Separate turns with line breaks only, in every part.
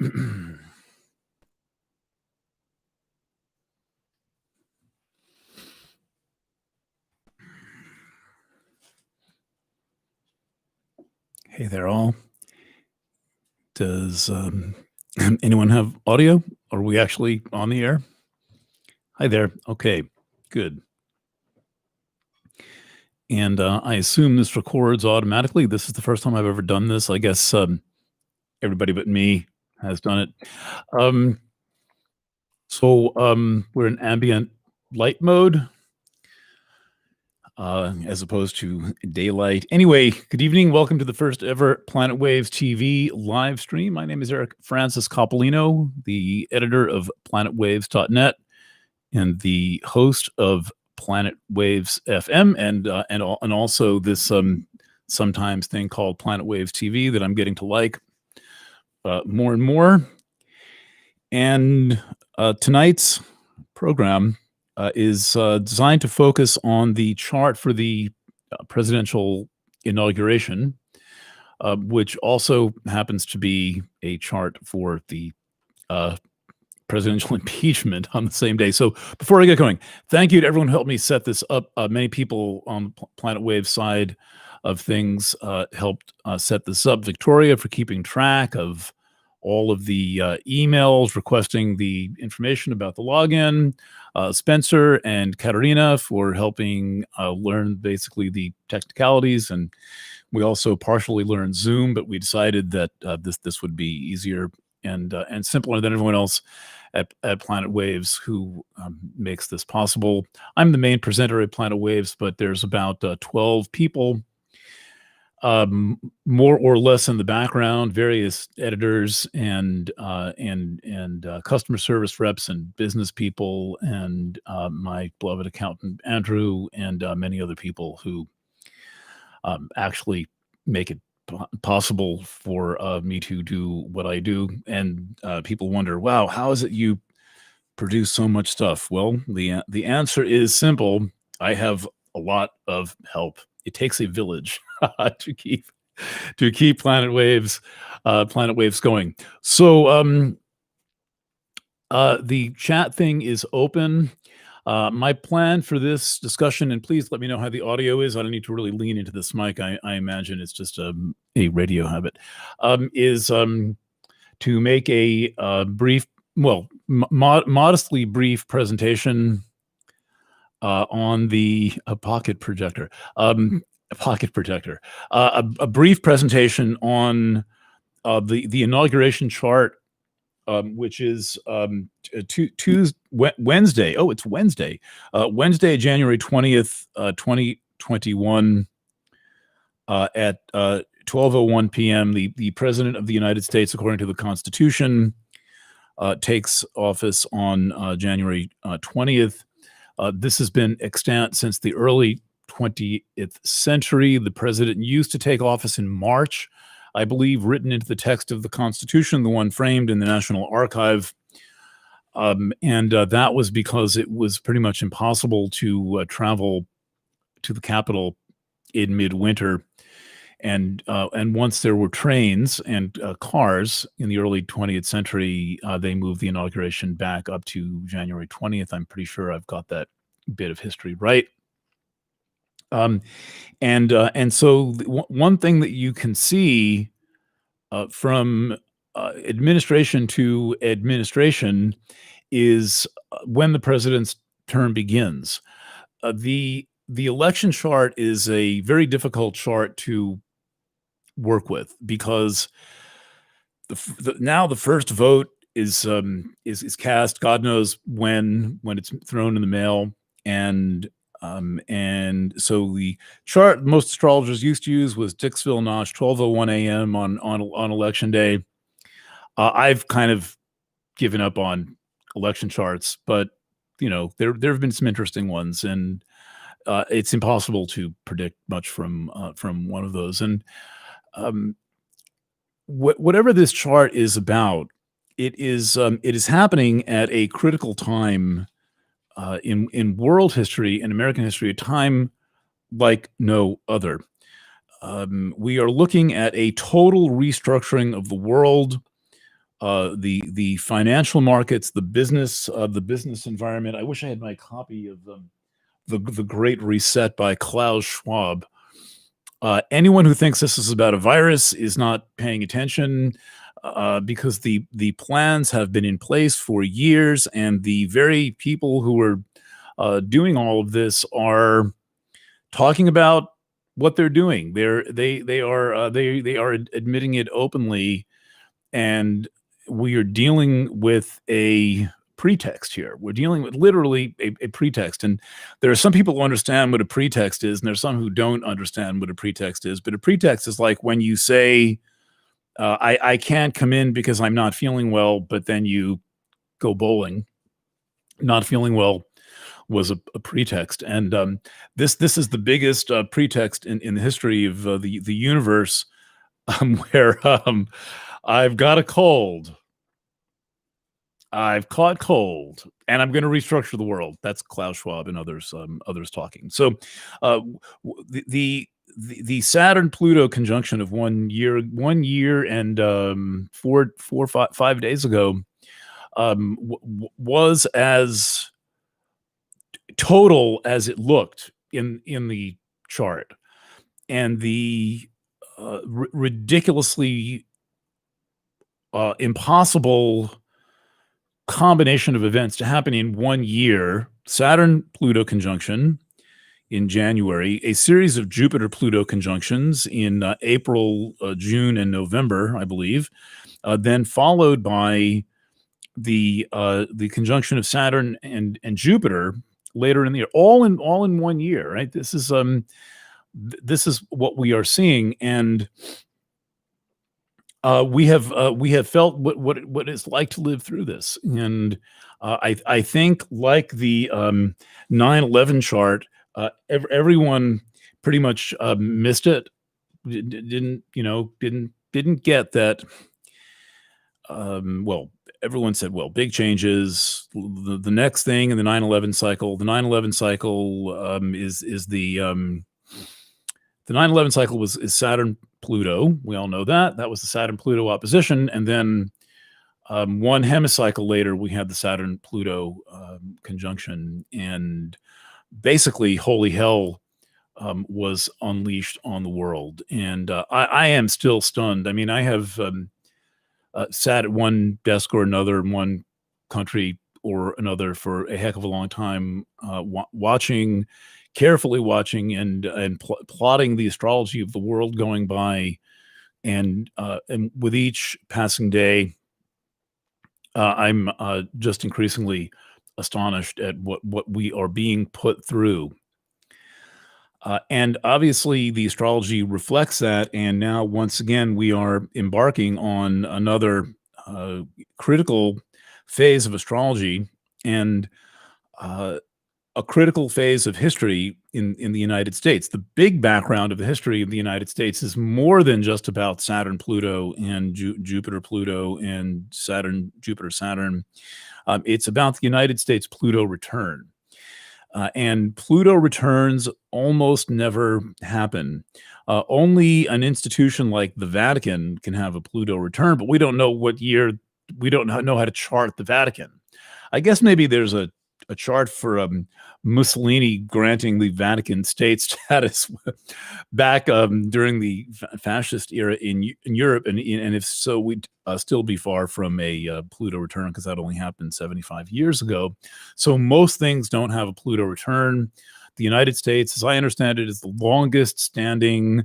Hey there, all. Does anyone have audio? Are we actually on the air? Hi there. Okay, good. And I assume this records automatically. This is the first time I've ever done this. I guess everybody but me has done it. Um, so we're in ambient light mode as opposed to daylight. Anyway, good evening. Welcome to the first ever Planet Waves TV live stream. My name is Eric Francis Coppolino, the editor of planetwaves.net and the host of Planet Waves FM and also this sometimes thing called Planet Waves TV that I'm getting to like more and more. And tonight's program is designed to focus on the chart for the presidential inauguration, which also happens to be a chart for the presidential impeachment on the same day. So before I get going, thank you to everyone who helped me set this up. Many people on the Planet Wave side of things helped set this up. Victoria for keeping track of all of the emails requesting the information about the login. Spencer and Katerina for helping learn basically the technicalities. And we also partially learned Zoom, but we decided that this would be easier and simpler than everyone else at Planet Waves who makes this possible. I'm the main presenter at Planet Waves, but there's about 12 people, more or less in the background, various editors and customer service reps and business people, and my beloved accountant Andrew, and many other people who actually make it possible for me to do what I do. And people wonder, wow, how is it you produce so much stuff? Well, the answer is simple. I have a lot of help. It takes a village to keep Planet Waves going. So the chat thing is open. My plan for this discussion, and please let me know how the audio is. I don't need to really lean into this mic. I imagine it's just a radio habit. Is to make a brief, well, modestly brief presentation on the pocket projector. A brief presentation on the inauguration chart, which is Wednesday. Oh, it's Wednesday. Wednesday, January 20th, 2021, at 12:01 p.m. The President of the United States, according to the Constitution, takes office on January 20th. This has been extant since the early 20th century. The president used to take office in March, I believe, written into the text of the Constitution, the one framed in the National Archive. And that was because it was pretty much impossible to travel to the Capitol in midwinter. And once there were trains and cars in the early 20th century, they moved the inauguration back up to January 20th. I'm pretty sure I've got that bit of history right. And so one thing that you can see from administration to administration is when the president's term begins. The election chart is a very difficult chart to work with because now the first vote is cast. God knows when it's thrown in the mail, and so the chart most astrologers used to use was Dixville Notch, 12:01 a.m. on election day. I've kind of given up on election charts, but there have been some interesting ones, and it's impossible to predict much from one of those. And whatever this chart is about, it is happening at a critical time in world history and American history, a time like no other. We are looking at a total restructuring of the world, the financial markets, the business environment. I wish I had my copy of the Great Reset by Klaus Schwab. Anyone who thinks this is about a virus is not paying attention, because the plans have been in place for years, and the very people who are doing all of this are talking about what they're doing. They are admitting it openly, and we are dealing with a pretext here. We're dealing with literally a pretext. And there are some people who understand what a pretext is, and there's some who don't understand what a pretext is. But a pretext is like when you say, I can't come in because I'm not feeling well, but then you go bowling. Not feeling well was a pretext. And this is the biggest pretext in the history of the universe, where I've got a cold. I've caught cold, and I'm going to restructure the world. That's Klaus Schwab and others talking. So, the Saturn Pluto conjunction of 1 year and 5 days ago was as total as it looked in the chart, and the ridiculously impossible combination of events to happen in 1 year. Saturn Pluto conjunction in January, a series of Jupiter Pluto conjunctions in April, June, and November, I believe, then followed by the conjunction of Saturn and Jupiter later in the year, all in 1 year, right? This is what we are seeing, and we have felt what it's like to live through this. And I think, like the 9/11 chart, everyone pretty much missed it. Didn't get that. Well, everyone said, well, big changes. The next thing in the 9/11 cycle. The 9/11 cycle is the 9/11 cycle is Saturn Pluto. We all know that. That was the Saturn Pluto opposition. And then one hemicycle later, we had the Saturn Pluto conjunction. And basically, holy hell was unleashed on the world. And I am still stunned. I mean, I have sat at one desk or another in one country or another for a heck of a long time, carefully watching and plotting the astrology of the world going by, and with each passing day, I'm just increasingly astonished at what we are being put through. And obviously, the astrology reflects that. And now, once again, we are embarking on another critical phase of astrology, and a critical phase of history in the United States. The big background of the history of the United States is more than just about Saturn, Pluto, and Jupiter, Pluto, and Saturn, Jupiter, Saturn. It's about the United States Pluto return. And Pluto returns almost never happen. Only an institution like the Vatican can have a Pluto return, but we don't know what year. We don't know how to chart the Vatican. I guess maybe there's a chart for Mussolini granting the Vatican state status back during the fascist era in Europe, and if so, we'd still be far from a Pluto return, because that only happened 75 years ago. So most things don't have a Pluto return. The United States, as I understand it, is the longest standing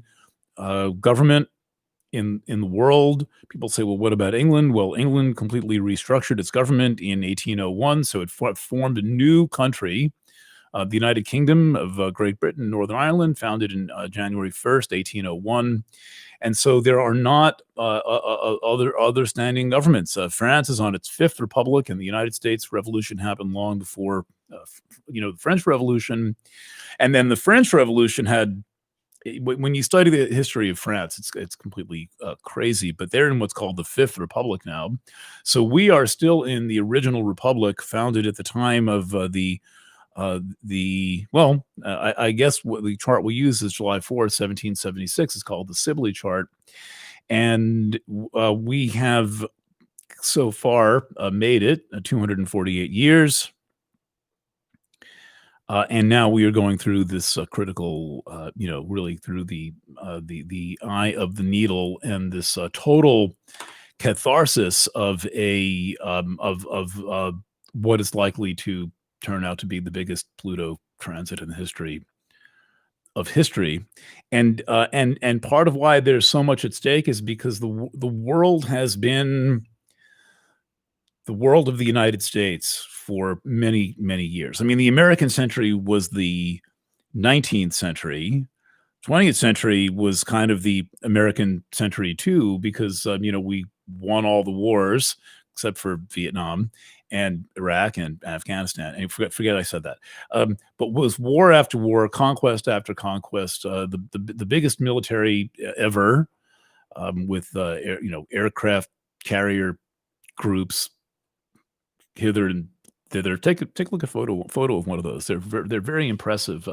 government in the world. People say, well, what about England? Well, England completely restructured its government in 1801, so it formed a new country, the United Kingdom of Great Britain and Northern Ireland, founded in January 1st, 1801. And so there are not other standing governments. France is on its fifth republic, and the United States Revolution happened long before the French Revolution. And then the French Revolution had, when you study the history of France, it's completely crazy, but they're in what's called the Fifth Republic now. So we are still in the original republic, founded at the time of I guess what the chart we use is July 4th, 1776. It's called the Sibley chart. And we have so far made it 248 years. And now we are going through this critical, really through the eye of the needle, and this total catharsis of what is likely to turn out to be the biggest Pluto transit in the history of history. And part of why there's so much at stake is because the world has been the world of the United States for many, many years. I mean, the American century was the 19th century. 20th century was kind of the American century too, because we won all the wars except for Vietnam and Iraq and Afghanistan. And forget I said that. But was war after war, conquest after conquest, the biggest military ever, with aircraft carrier groups hither and thither. Take a look at photo of one of those. They're very impressive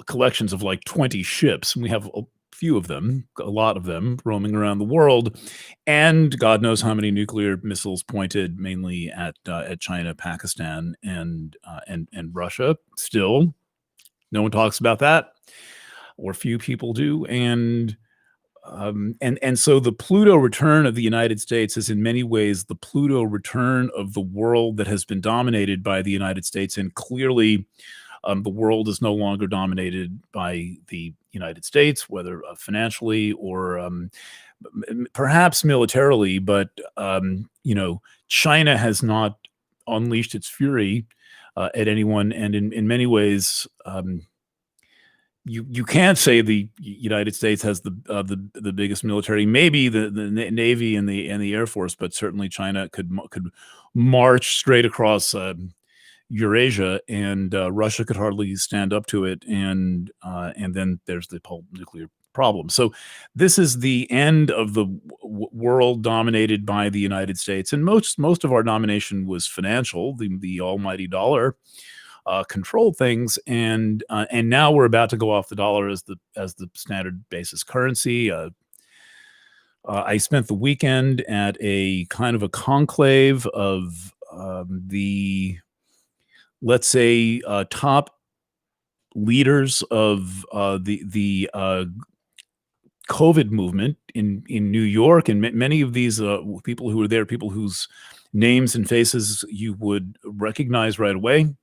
collections of like 20 ships. And we have a few of them, a lot of them, roaming around the world, and God knows how many nuclear missiles pointed mainly at China, Pakistan, and Russia. Still, no one talks about that, or few people do. And so the Pluto return of the United States is in many ways the Pluto return of the world that has been dominated by the United States. And clearly, the world is no longer dominated by the United States, whether financially or perhaps militarily. But China has not unleashed its fury at anyone, and in many ways, you can't say the United States has the biggest military, maybe the Navy and the Air Force, but certainly China could march straight across Eurasia, and Russia could hardly stand up to it, and then there's the whole nuclear problem. So this is the end of the world dominated by the United States, and most of our domination was financial. The almighty dollar control things, and now we're about to go off the dollar as the standard basis currency. I spent the weekend at a kind of a conclave of the, let's say, top leaders of the COVID movement in New York, and many of these people who were there, people whose names and faces you would recognize right away.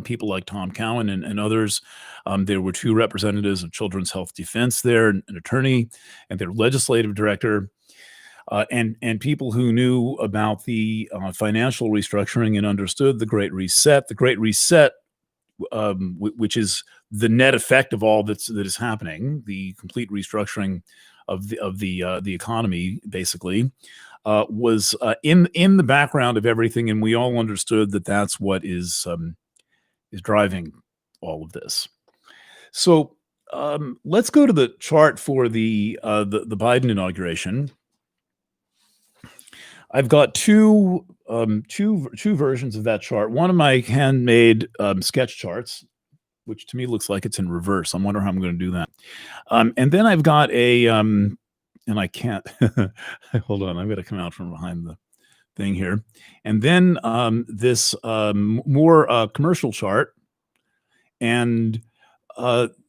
People like Tom Cowan and others. There were two representatives of Children's Health Defense there, an attorney and their legislative director, and people who knew about the financial restructuring and understood the Great Reset. The Great Reset, which is the net effect of all that is happening, the complete restructuring of the economy, basically, was in the background of everything, and we all understood that that's what is driving all of this. So let's go to the chart for the Biden inauguration. I've got two versions of that chart. One of my handmade sketch charts, which to me looks like it's in reverse. I wonder how I'm going to do that. And then I've got a and I can't hold on. I'm going to come out from behind the thing here. And then this more commercial chart. And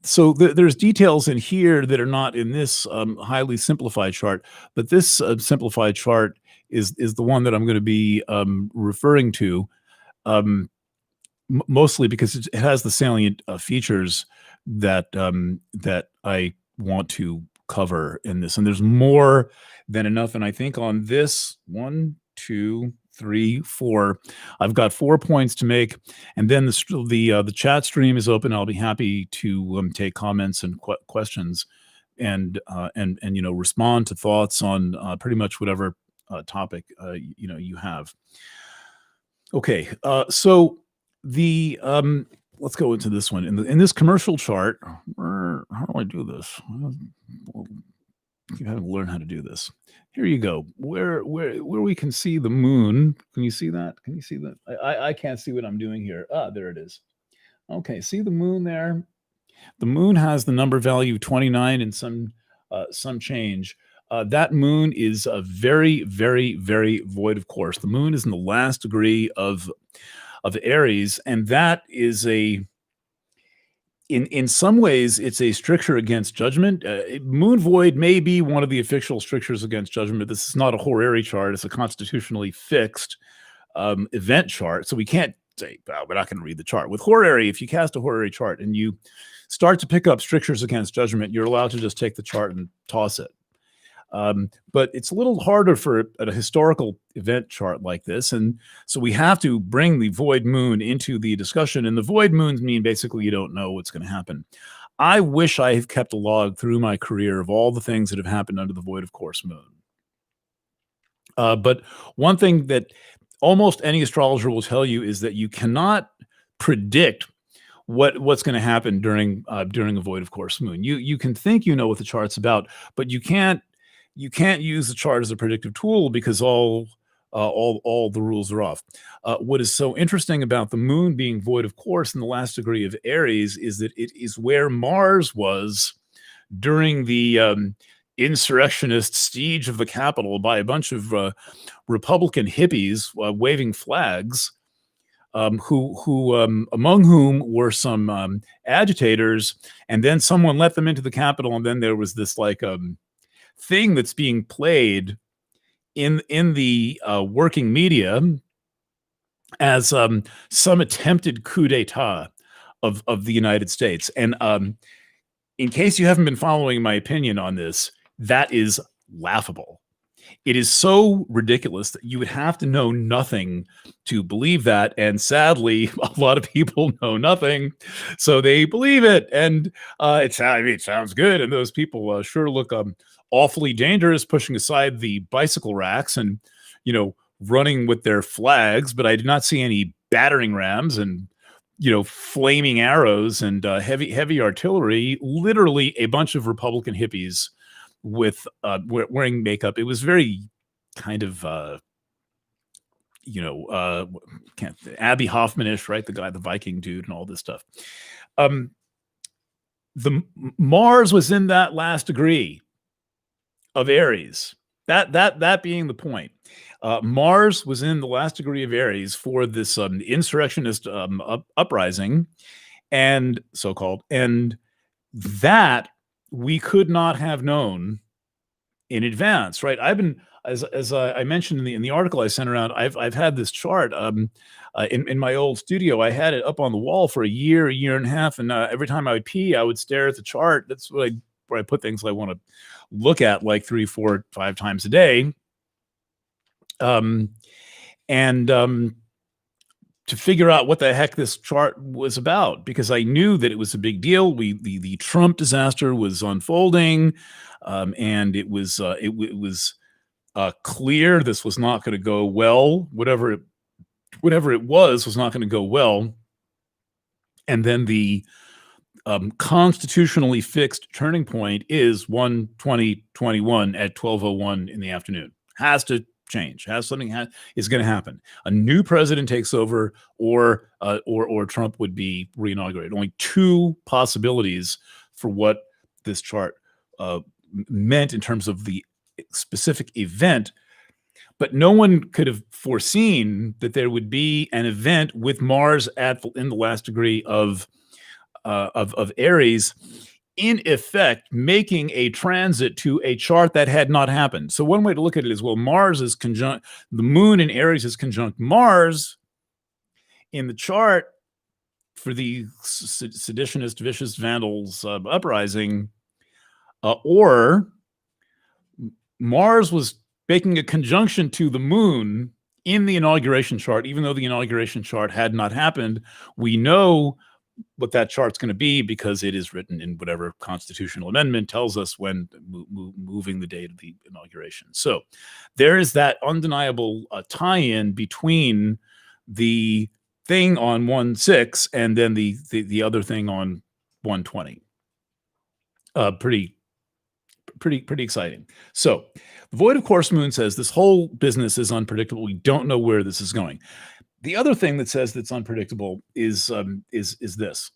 so there's details in here that are not in this highly simplified chart, but this simplified chart is the one that I'm going to be referring to, mostly because it has the salient features that I want to cover in this. And there's more than enough. And I think on this 1, 2, 3, 4, I've got 4 points to make, and then the chat stream is open. I'll be happy to take comments and questions, and respond to thoughts on pretty much whatever topic you have. Okay, so the let's go into this one. In this commercial chart, how do I do this? You haven't learned how to do this. Here you go. Where we can see the moon. Can you see that? Can you see that? I can't see what I'm doing here. There it is. Okay, see the moon there? The moon has the number value 29 and some change. that moon is a very, very, very void of course. The moon is in the last degree of Aries, and that is in some ways it's a stricture against judgment. Moon void may be one of the official strictures against judgment. This is not a horary chart; it's a constitutionally fixed event chart. So we can't say, well, we're not going to read the chart. With horary, if you cast a horary chart and you start to pick up strictures against judgment, you're allowed to just take the chart and toss it. But it's a little harder for a historical event chart like this. And so we have to bring the void moon into the discussion. And the void moons mean basically you don't know what's going to happen. I wish I have kept a log through my career of all the things that have happened under the void of course moon. But one thing that almost any astrologer will tell you is that you cannot predict what's going to happen during a void of course moon. You can think you know what the chart's about, but you can't use the chart as a predictive tool because all the rules are off. What is so interesting about the moon being void of course in the last degree of Aries is that it is where Mars was during the insurrectionist siege of the Capitol by a bunch of Republican hippies waving flags, who among whom were some agitators, and then someone let them into the Capitol, and then there was this like thing that's being played in the working media as some attempted coup d'état of the United States. And in case you haven't been following my opinion on this, that is laughable. It is so ridiculous that you would have to know nothing to believe that. And sadly, a lot of people know nothing, so they believe it. And it sounds good. And those people sure look awfully dangerous, pushing aside the bicycle racks and, running with their flags. But I did not see any battering rams and, flaming arrows and heavy artillery. Literally a bunch of Republican hippies with wearing makeup. It was very kind of Abby Hoffman-ish, right? The Viking dude and all this stuff. The Mars was in that last degree of Aries. That being the point. Mars was in the last degree of Aries for this insurrectionist uprising, and so-called, and that we could not have known in advance, right? I've been, as I mentioned in the article I sent around, I've had this chart in my old studio. I had it up on the wall for a year and a half, and every time I would pee, I would stare at the chart. That's where I put things I want to look at like 3, 4, 5 times a day. To figure out what the heck this chart was about, because I knew that it was a big deal. The Trump disaster was unfolding, and it was clear this was not going to go well. Whatever it was not going to go well. And then the constitutionally fixed turning point is 1/20/21 at 12:01 in the afternoon. Has to change. Is going to happen. A new president takes over, or Trump would be reinaugurated. Only 2 possibilities for what this chart meant in terms of the specific event. But no one could have foreseen that there would be an event with Mars in the last degree of Aries, in effect making a transit to a chart that had not happened. So one way to look at it is, well, Mars is conjunct, the moon in Aries is conjunct Mars in the chart for the seditionist, vicious vandals uprising, or Mars was making a conjunction to the moon in the inauguration chart. Even though the inauguration chart had not happened, we know what that chart's going to be because it is written in whatever constitutional amendment tells us when moving the date of the inauguration. So there is that undeniable tie-in between the thing on 1/6 and then the other thing on 1/20. Pretty exciting. So the void of course moon says this whole business is unpredictable. We don't know where this is going. The other thing that says that's unpredictable is this.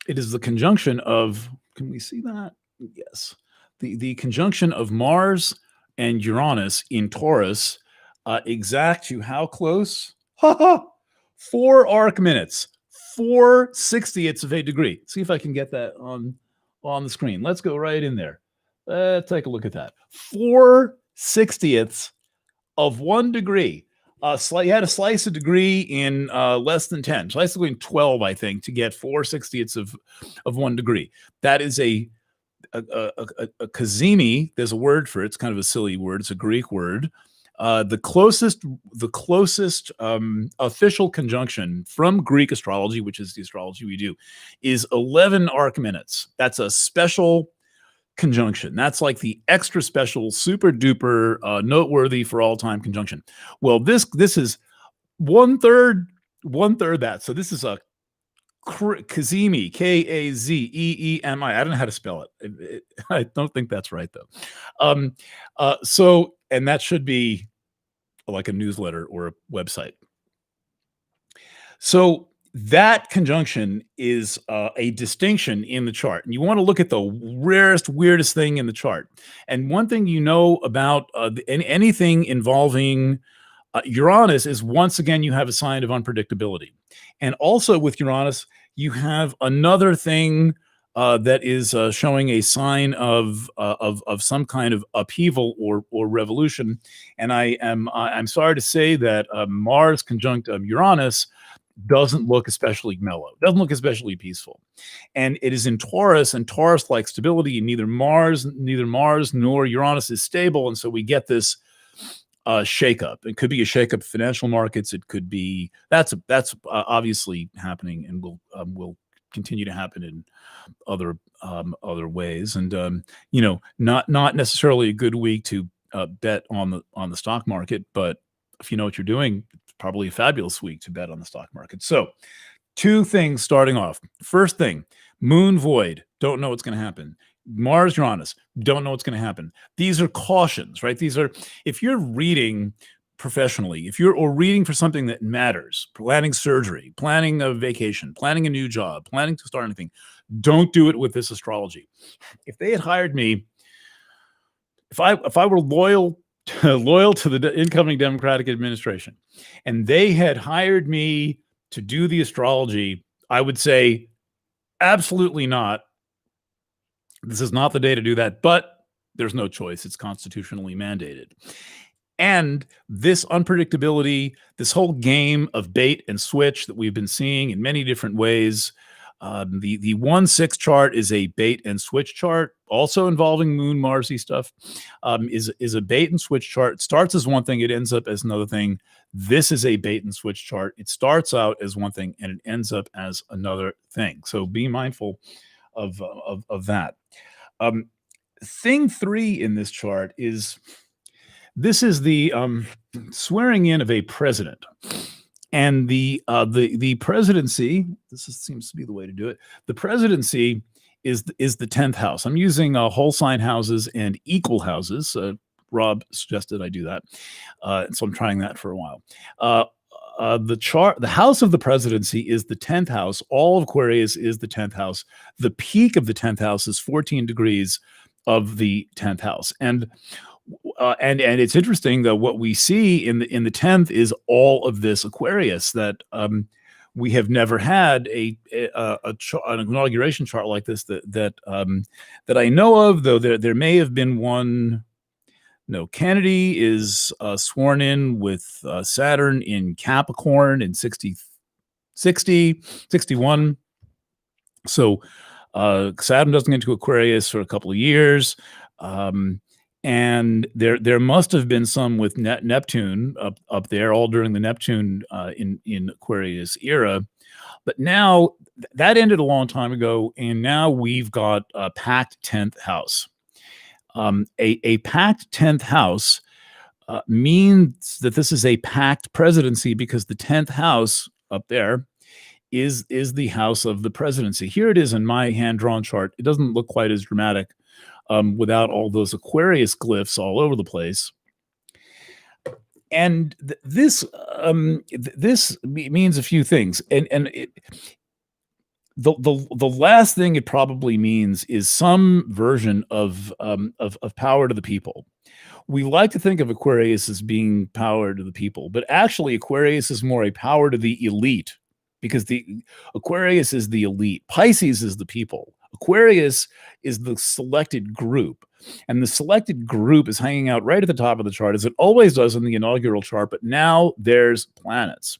It is the conjunction of, can we see that? Yes. the conjunction of Mars and Uranus in Taurus exact to how close? 4 arc minutes, 4/60ths of a degree. See if I can get that on the screen. Let's go right in there. Let's take a look at that. 4/60ths of 1 degree. You had to slice a degree in less than 10. Slice a degree in 12, I think, to get 4/60ths of 1 degree. That is a cazimi. There's a word for it. It's kind of a silly word. It's a Greek word. The closest official conjunction from Greek astrology, which is the astrology we do, is 11 arc minutes. That's a special conjunction. That's like the extra special, super duper noteworthy for all time conjunction. Well, this is one third that. So this is a Kazemi, Kazeemi. I don't know how to spell it. I don't think that's right though. And that should be like a newsletter or a website. So that conjunction is a distinction in the chart. And you want to look at the rarest, weirdest thing in the chart. And one thing you know about anything involving Uranus is, once again, you have a sign of unpredictability. And also with Uranus, you have another thing that is showing a sign of some kind of upheaval or revolution. And I'm sorry to say that Mars conjunct Uranus doesn't look especially mellow, doesn't look especially peaceful. And it is in Taurus, and Taurus likes stability, and neither Mars nor Uranus is stable. And so we get this shakeup. It could be a shakeup of financial markets. It could be that's obviously happening, and will continue to happen in other ways. And not necessarily a good week to bet on the stock market, but if you know what you're doing, it's probably a fabulous week to bet on the stock market. So 2 things starting off. First thing, moon void, don't know what's going to happen. Mars, Uranus, don't know what's going to happen. These are cautions, right? These are, if you're reading professionally, or reading for something that matters, planning surgery, planning a vacation, planning a new job, planning to start anything, don't do it with this astrology. If they had hired me, if I were loyal to the incoming Democratic administration, and they had hired me to do the astrology, I would say, absolutely not. This is not the day to do that, but there's no choice. It's constitutionally mandated. And this unpredictability, this whole game of bait and switch that we've been seeing in many different ways. The 1/6 chart is a bait and switch chart, also involving Moon Marsy stuff. Is a bait and switch chart. It starts as one thing, it ends up as another thing. This is a bait and switch chart. It starts out as one thing and it ends up as another thing. So be mindful of that. Thing 3 in this chart is the swearing in of a president. And the presidency, seems to be the way to do it. The presidency is the 10th house. I'm using whole sign houses and equal houses. Rob suggested I do that. So I'm trying that for a while. The house of the presidency is the 10th house. All of Aquarius is the 10th house. The peak of the 10th house is 14 degrees of the 10th house. And it's interesting that what we see in the 10th is all of this Aquarius that we have never had an inauguration chart like this that I know of, though there may have been one. No, Kennedy is sworn in with Saturn in Capricorn in 61. So Saturn doesn't get to Aquarius for a couple of years. And there must have been some with Neptune up there, all during the Neptune in Aquarius era. But now that ended a long time ago, and now we've got a packed 10th house. A packed 10th house means that this is a packed presidency, because the 10th house up there is the house of the presidency. Here it is in my hand-drawn chart. It doesn't look quite as dramatic without all those Aquarius glyphs all over the place. And this means a few things. And The last thing it probably means is some version of power to the people. We like to think of Aquarius as being power to the people, but actually Aquarius is more a power to the elite, because the Aquarius is the elite. Pisces is the people. Aquarius is the selected group. And the selected group is hanging out right at the top of the chart, as it always does in the inaugural chart, but now there's planets.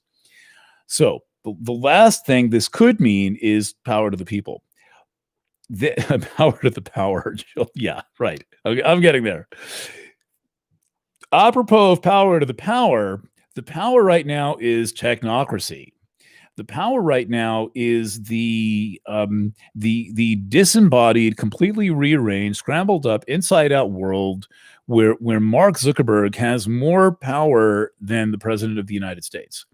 So the last thing this could mean is power to the people. Power to the power. Yeah, right. Okay, I'm getting there. Apropos of power to the power right now is technocracy. The power right now is the disembodied, completely rearranged, scrambled up, inside out world where Mark Zuckerberg has more power than the president of the United States.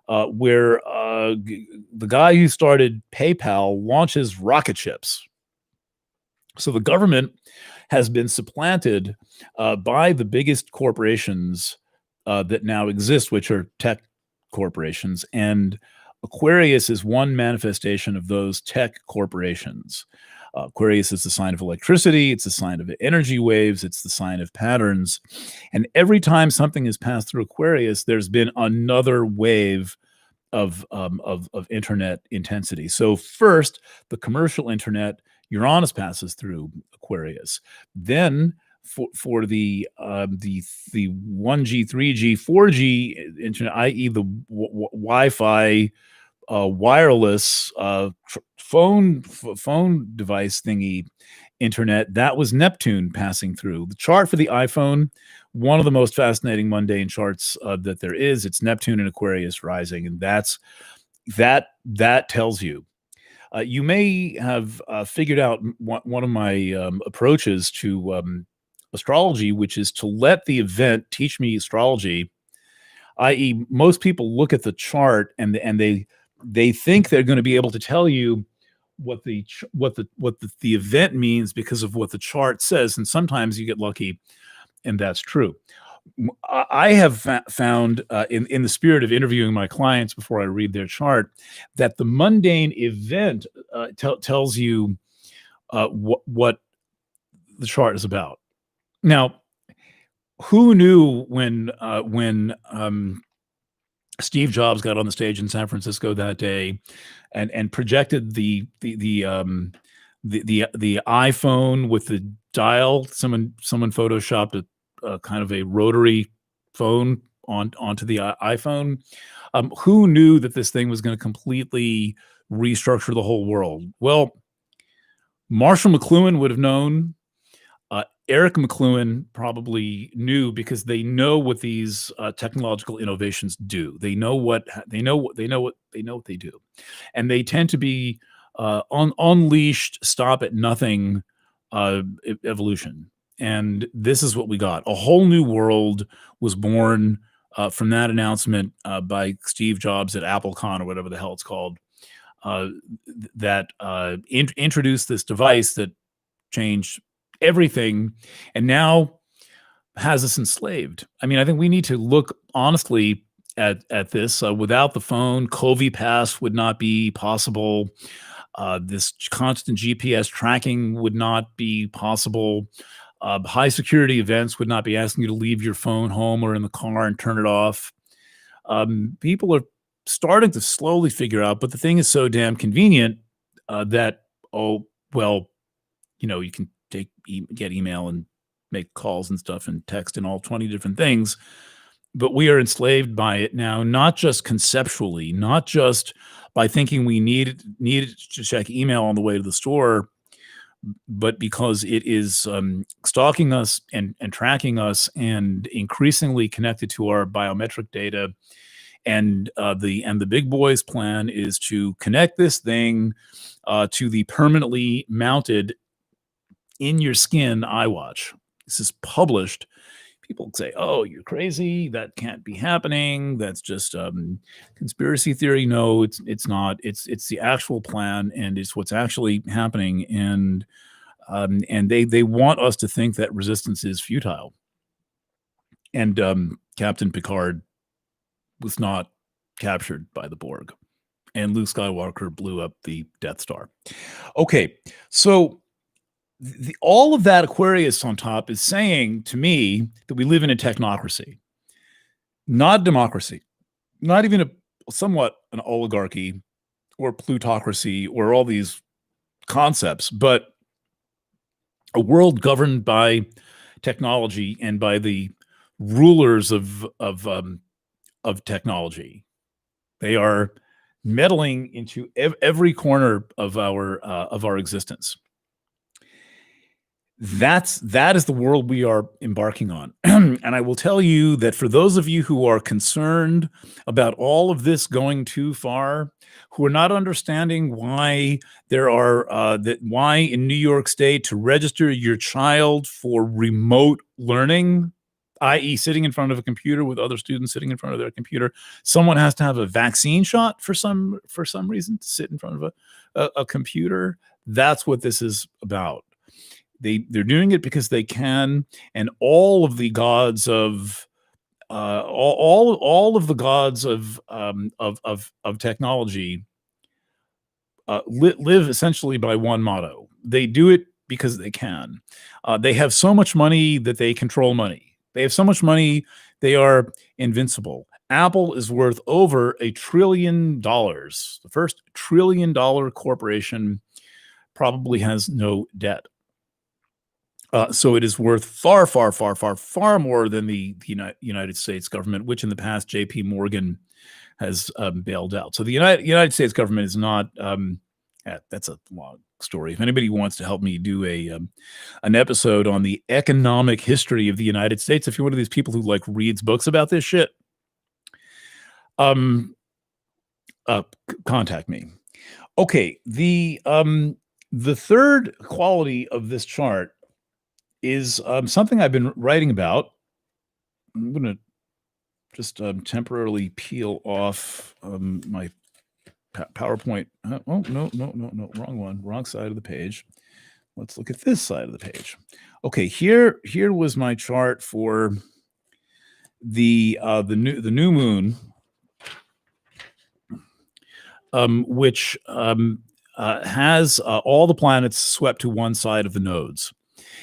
Where the guy who started PayPal launches rocket ships. So the government has been supplanted by the biggest corporations that now exist, which are tech corporations. And Aquarius is one manifestation of those tech corporations. Aquarius is the sign of electricity. It's the sign of energy waves. It's the sign of patterns. And every time something has passed through Aquarius, there's been another wave of internet intensity. So first, the commercial internet, Uranus passes through Aquarius. Then for the 1G, 3G, 4G internet, i.e. the Wi-Fi wireless phone device thingy internet, that was Neptune passing through. The chart for the iPhone, one of the most fascinating mundane charts that there is. It's Neptune and Aquarius rising, and that tells you. You may have figured out one of my approaches to astrology, which is to let the event teach me astrology. I.e., most people look at the chart and they think they're going to be able to tell you what the event means because of what the chart says, and sometimes you get lucky, and that's true. I have found, in the spirit of interviewing my clients before I read their chart, that the mundane event tells you what the chart is about. Now, who knew when Steve Jobs got on the stage in San Francisco that day and projected the iPhone with the dial? Someone photoshopped a kind of a rotary phone onto the iPhone. Who knew that this thing was going to completely restructure the whole world? Well, Marshall McLuhan would have known. Eric McLuhan probably knew, because they know what these technological innovations do. They know what they do, and they tend to be unleashed, stop at nothing evolution. And this is what we got. A whole new world was born from that announcement by Steve Jobs at AppleCon, or whatever the hell it's called, that introduced this device that changed everything and now has us enslaved. I mean, I think we need to look honestly at this. Without the phone, Covey Pass would not be possible. This constant GPS tracking would not be possible. High security events would not be asking you to leave your phone home or in the car and turn it off. People are starting to slowly figure out, but the thing is so damn convenient that, oh, well, you can get email and make calls and stuff and text and all 20 different things, but we are enslaved by it now, not just conceptually, not just by thinking we needed to check email on the way to the store, but because it is stalking us and tracking us and increasingly connected to our biometric data. And the big boys plan is to connect this thing to the permanently mounted in your skin iWatch. This is published. People say, "Oh, you're crazy. That can't be happening. That's just conspiracy theory." No, it's not. It's the actual plan, and it's what's actually happening. And they want us to think that resistance is futile. And Captain Picard was not captured by the Borg. and Luke Skywalker blew up the Death Star. Okay, so all of that Aquarius on top is saying to me that we live in a technocracy, not democracy, not even somewhat an oligarchy or plutocracy or all these concepts, but a world governed by technology and by the rulers of technology. They are meddling into every corner of our existence. That is the world we are embarking on. And I will tell you that for those of you who are concerned about all of this going too far, who are not understanding why there are why in New York State to register your child for remote learning, i.e. sitting in front of a computer with other students sitting in front of their computer, someone has to have a vaccine shot for some reason to sit in front of a computer. That's what this is about. They're doing it because they can, and all of the gods of all of the gods of technology live essentially by one motto. They do it because they can. They have so much money that they control money. They have so much money they are invincible. Apple is worth over $1 trillion. The first $1 trillion corporation probably has no debt. So it is worth far, far, far, far, far more than the United States government, which in the past J.P. Morgan has bailed out. So the United States government is not. That's a long story. If anybody wants to help me do an episode on the economic history of the United States, if you're one of these people who like reads books about this shit, contact me. Okay, the third quality of this chart is something I've been writing about. I'm going to just temporarily peel off my PowerPoint. Oh, no, wrong one, wrong side of the page. Let's look at this side of the page. Okay, here was my chart for the new moon, which has all the planets swept to one side of the nodes.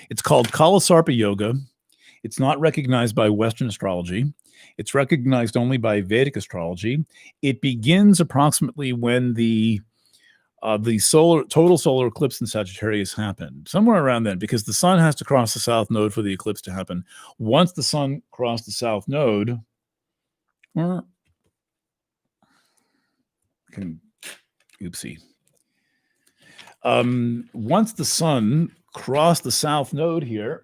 It's called Kalasarpa Yoga. It's not recognized by Western astrology. It's recognized only by Vedic astrology. It begins approximately when the total solar eclipse in Sagittarius happened, somewhere around then, because the sun has to cross the south node for the eclipse to happen. Once the sun crossed the south node, oopsie. Once the sun crossed the south node here,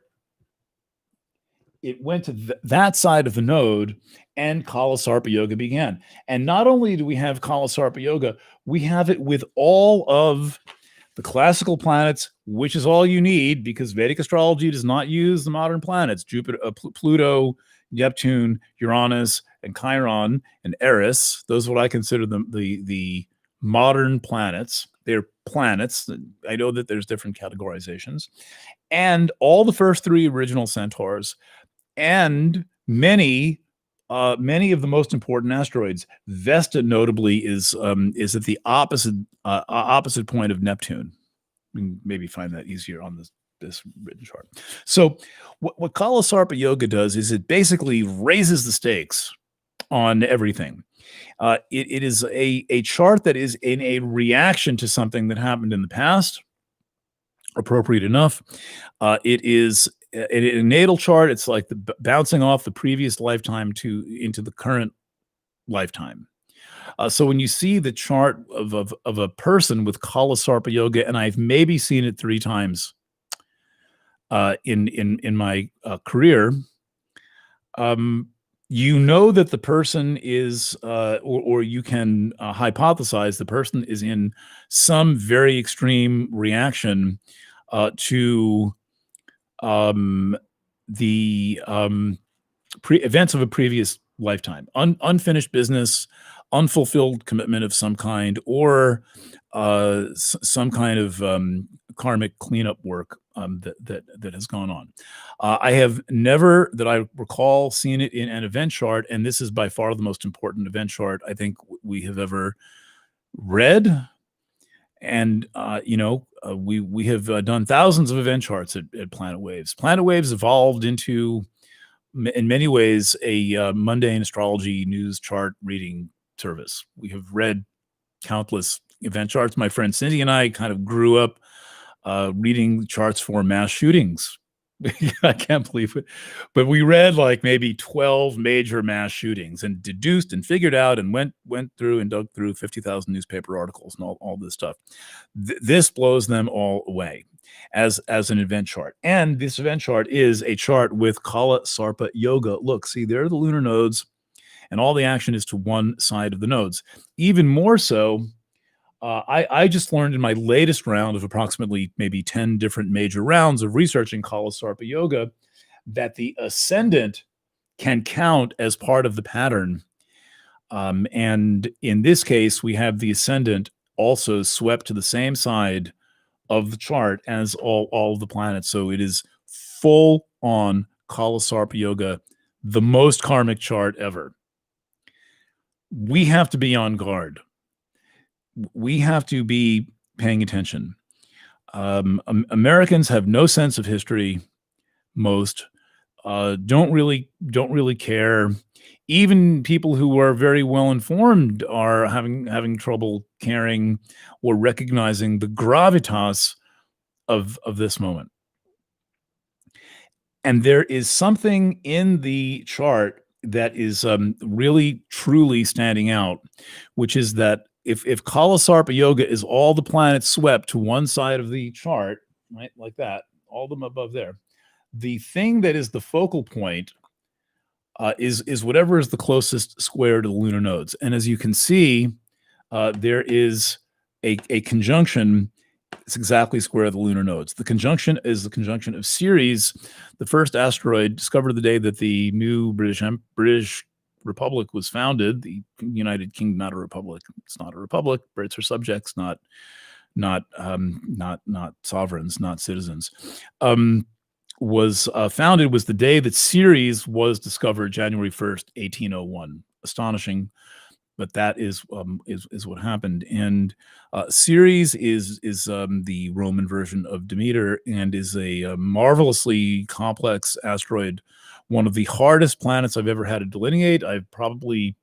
it went to that side of the node, and Kalasarpa Yoga began. And not only do we have Kalasarpa Yoga, we have it with all of the classical planets, which is all you need because Vedic astrology does not use the modern planets: Jupiter, Pluto, Neptune, Uranus, and Chiron, and Eris. Those are what I consider the modern planets. They're planets. I know that there's different categorizations. And all the first three original centaurs, and many of the most important asteroids. Vesta, notably, is at the opposite point of Neptune. We can maybe find that easier on this written chart. So what Kalasarpa Yoga does is it basically raises the stakes on everything. It is a chart that is in a reaction to something that happened in the past, appropriate enough. It is a natal chart. It's like the bouncing off the previous lifetime into the current lifetime. So when you see the chart of a person with Kalasarpa Yoga, and I've maybe seen it 3 times in my career, you know that the person is, or you can hypothesize the person is in some very extreme reaction to the events of a previous lifetime, unfinished business, unfulfilled commitment of some kind, or some kind of karmic cleanup work that has gone on. I have never, that I recall, seen it in an event chart, and this is by far the most important event chart I think we have ever read, and we have done thousands of event charts at Planet Waves. Planet Waves evolved into, in many ways, a mundane astrology news chart reading service. We have read countless event charts. My friend Cindy and I kind of grew up reading charts for mass shootings. I can't believe it. But we read like maybe 12 major mass shootings and deduced and figured out and went through and dug through 50,000 newspaper articles and all this stuff. This blows them all away as an event chart. And this event chart is a chart with Kala Sarpa Yoga. Look, see, there are the lunar nodes, and all the action is to one side of the nodes. Even more so, I just learned in my latest round of approximately maybe 10 different major rounds of researching Kala Sarpa Yoga that the ascendant can count as part of the pattern. And in this case, we have the ascendant also swept to the same side of the chart as all of the planets. So it is full on Kala Sarpa Yoga, the most karmic chart ever. We have to be on guard. We have to be paying attention. Americans have no sense of history. Most don't really care. Even people who are very well informed are having trouble caring or recognizing the gravitas of this moment. And there is something in the chart that is really truly standing out, which is that if Kala Sarpa Yoga is all the planets swept to one side of the chart, right, like that, all of them above there, the thing that is the focal point is whatever is the closest square to the lunar nodes. And as you can see, there is a conjunction. It's exactly square of the lunar nodes. The conjunction is the conjunction of Ceres, the first asteroid discovered the day that the new British Republic was founded. The United Kingdom, not a republic. It's not a republic. Brits are subjects, not sovereigns, not citizens. Was founded was the day that Ceres was discovered, January 1st, 1801. Astonishing, but that is what happened. And Ceres is the Roman version of Demeter and is a marvelously complex asteroid, one of the hardest planets I've ever had to delineate. I've probably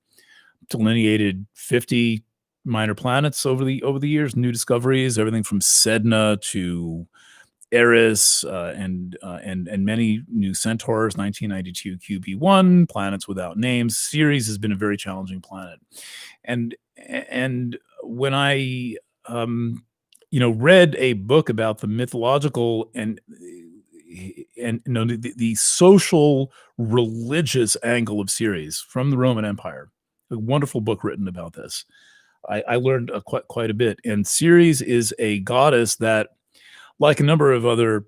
delineated 50 minor planets over the years, new discoveries, everything from Sedna to Eris and many new centaurs, 1992 QB1, planets without names. Ceres has been a very challenging planet. And when I read a book about the mythological and the social religious angle of Ceres from the Roman Empire, a wonderful book written about this, I learned quite a bit. And Ceres is a goddess that, like a number of other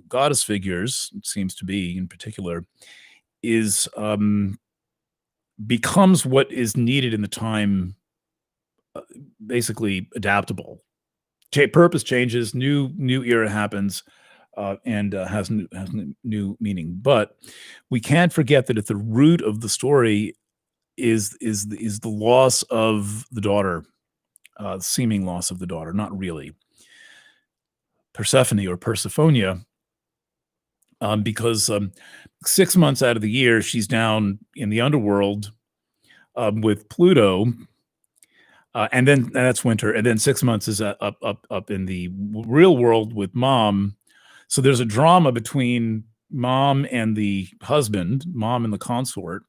goddess figures, it seems to be in particular, is becomes what is needed in the time, basically adaptable. Purpose changes, new era happens, and has new meaning. But we can't forget that at the root of the story is the loss of the daughter, seeming loss of the daughter, not really. Persephone or Persephonia, because 6 months out of the year she's down in the underworld with Pluto, and that's winter, and then 6 months is up in the real world with Mom. So there's a drama between Mom and the husband, Mom and the consort,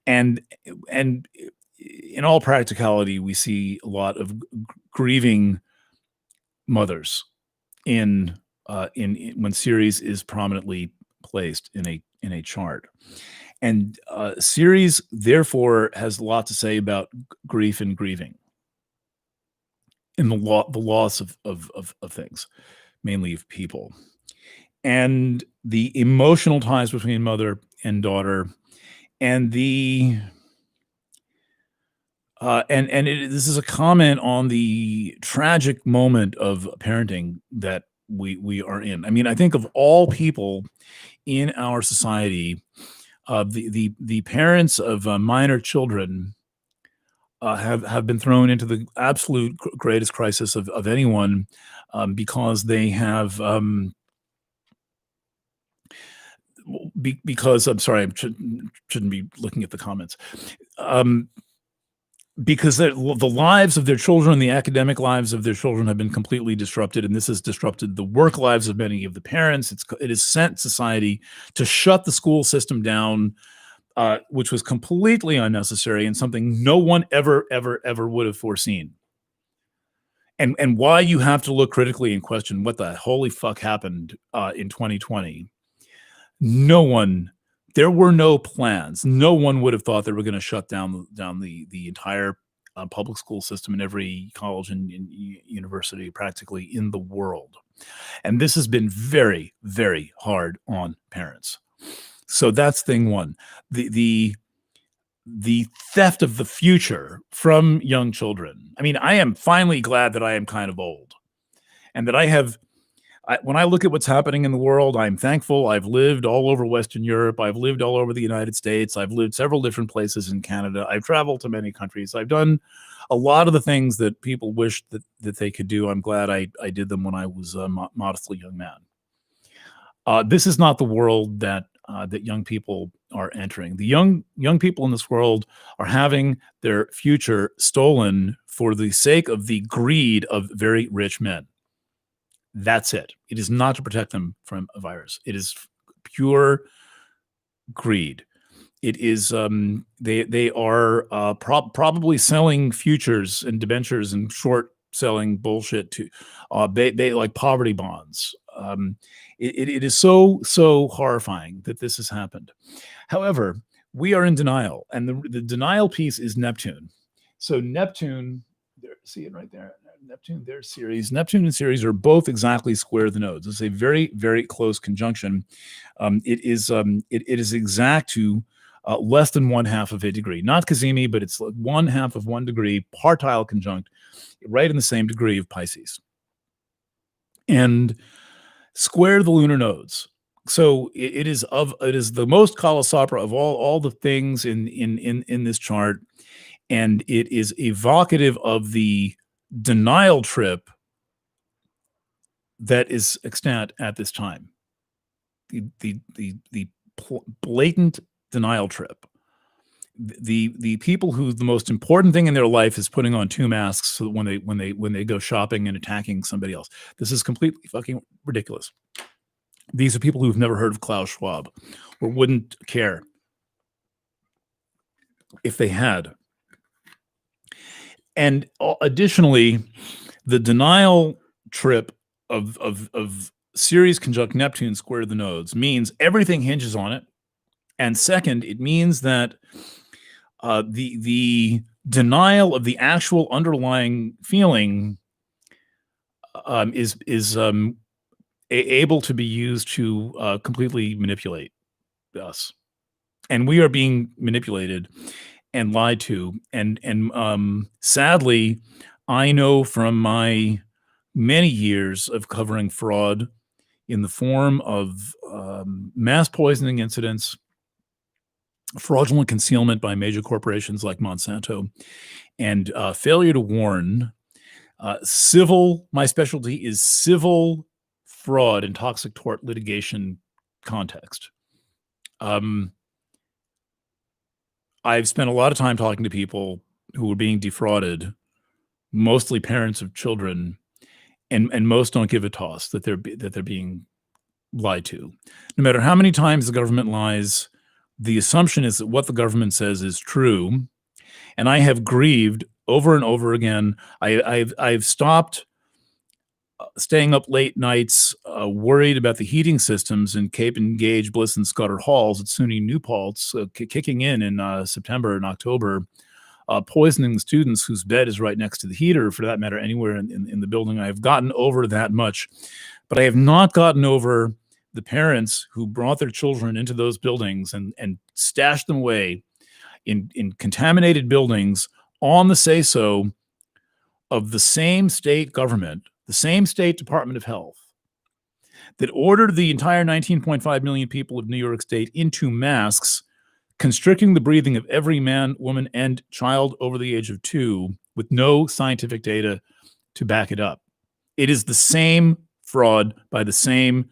and in all practicality, we see a lot of grieving mothers in when Ceres is prominently placed in a chart. And Ceres therefore has a lot to say about grief and grieving, and the loss of things, mainly of people, and the emotional ties between mother and daughter, and this is a comment on the tragic moment of parenting that we are in. I mean, I think of all people in our society, the parents of minor children have been thrown into the absolute greatest crisis of anyone, because they have because I'm sorry, shouldn't be looking at the comments. Because the lives of their children, the academic lives of their children have been completely disrupted, and this has disrupted the work lives of many of the parents. It has sent society to shut the school system down, which was completely unnecessary and something no one ever would have foreseen. And why you have to look critically and question what the holy fuck happened in 2020. There were no plans. No one would have thought they were going to shut down the entire public school system in every college and university practically in the world. And this has been very, very hard on parents. So that's thing one. The theft of the future from young children. I mean, I am finally glad that I am kind of old and that when I look at what's happening in the world, I'm thankful. I've lived all over Western Europe. I've lived all over the United States. I've lived several different places in Canada. I've traveled to many countries. I've done a lot of the things that people wish that they could do. I'm glad I did them when I was a modestly young man. This is not the world that young people are entering. The young people in this world are having their future stolen for the sake of the greed of very rich men. That's it. It is not to protect them from a virus. It is pure greed. It is they are probably selling futures and debentures and short selling bullshit to they like poverty bonds. It is so horrifying that this has happened. However, we are in denial, and the denial piece is Neptune. So Neptune, there, see it right there. Neptune, their Ceres. Neptune and Ceres are both exactly square the nodes. It's a very, very close conjunction. It is exact to less than 1/2 of a degree. Not Cazimi, but it's 1/2 of 1 degree, partile conjunct, right in the same degree of Pisces. And square the lunar nodes. So it is the most Kalasopra of all the things in this chart, and it is evocative of the denial trip that is extant at this time. The blatant denial trip. The people who the most important thing in their life is putting on 2 masks so that when they go shopping and attacking somebody else. This is completely fucking ridiculous. These are people who've never heard of Klaus Schwab or wouldn't care if they had. And additionally, the denial trip of Ceres conjunct Neptune square the nodes means everything hinges on it. And second, it means that the denial of the actual underlying feeling is able to be used to completely manipulate us. And we are being manipulated and lied to. And sadly, I know from my many years of covering fraud in the form of mass poisoning incidents, fraudulent concealment by major corporations like Monsanto, and failure to warn. My specialty is civil fraud and toxic tort litigation context. I've spent a lot of time talking to people who were being defrauded, mostly parents of children, and most don't give a toss that they're being lied to. No matter how many times the government lies, the assumption is that what the government says is true. And I have grieved over and over again. I've stopped staying up late nights, worried about the heating systems in Cape and Gage, Bliss, and Scudder Halls at SUNY New Paltz, kicking in September and October, poisoning the students whose bed is right next to the heater, for that matter, anywhere in the building. I have gotten over that much, but I have not gotten over the parents who brought their children into those buildings and stashed them away in contaminated buildings on the say-so of the same state government, the same state Department of Health, that ordered the entire 19.5 million people of New York State into masks constricting the breathing of every man, woman, and child over the age of 2 with no scientific data to back it up. It is the same fraud by the same